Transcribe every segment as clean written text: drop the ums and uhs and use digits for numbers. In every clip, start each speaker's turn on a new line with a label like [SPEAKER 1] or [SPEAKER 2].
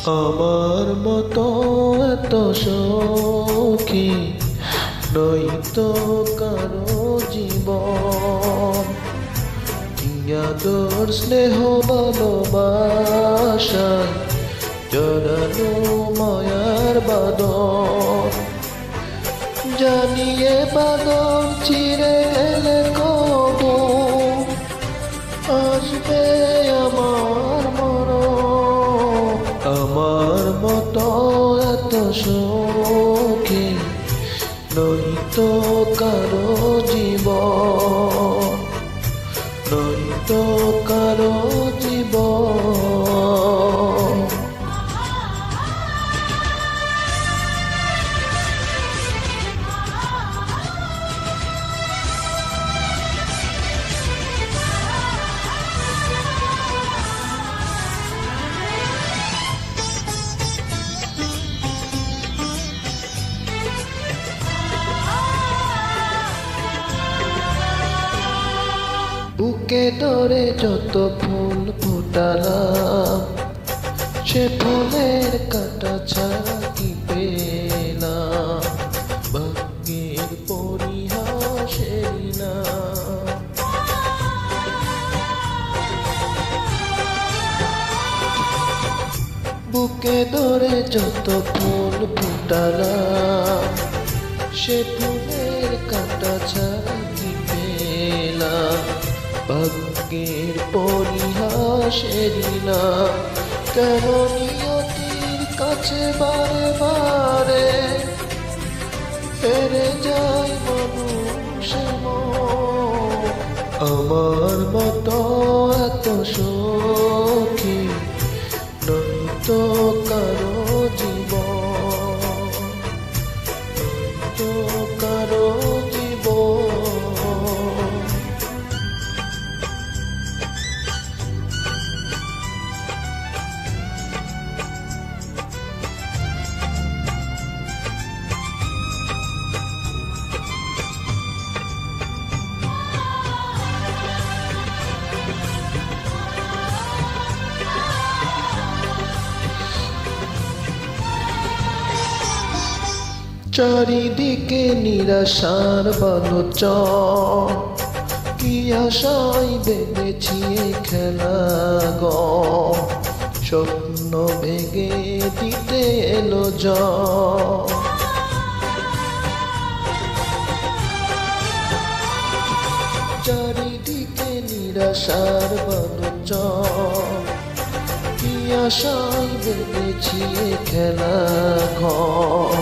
[SPEAKER 1] আমার মতো এত সখী নয়তো কারো জীবন, আদর স্নেহ ভালোবাসায় জড়ানো মায়ার বাঁধন। জানিয়ে বাঁধন চিরে গেলে কবু আসবে আমার মরণ। আমার মতো এত সখী নয়তো কারো জীবন, নয়তো কারো জীবন। বুকে ধরে যত ফুল ফোটালাম, সে ফুলের কাঁটা ছাড়া কি পেলাম? ভাগ্যের পরিহাসের না। বুকে ধরে যত ফুল ফোটালাম, সে ফুলের কাঁটা ছাড়া কি পেলাম? ভাগ্যের পরিহাসের না। কেন নিয়তির কাছে বারে বারে হেরে যায় মানুষ মন? আমার মতো এত সখী নয়তো কারো জীবন, নয়তো কারো জীবন। চারিদিকে নিরাশার বালুচর, কি আশায় বেঁধেছি খেলা গো। স্বপ্ন ভেঙে দিতে এলো ঝড়। চারিদিকে নিরাশার বালুচর, কি আশায় বেঁধেছি খেলা ঘর।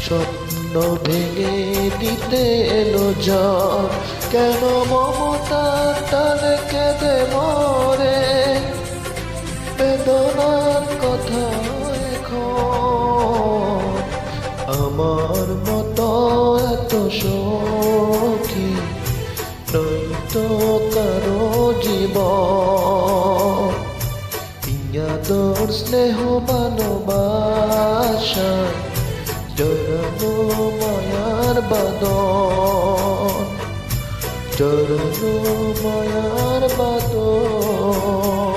[SPEAKER 1] স্বপ্ন ভেঙে দিতে এলো ঝড়। কেন মমতার টানে কেঁদে মরে বেদনার কথা এখন? আমার মতো এত সখী নয়তো কারো জীবন, আদর স্নেহ ভালোবাসা জড়ানো মায়ার বাঁধন, জড়ানো মায়ার বাঁধন।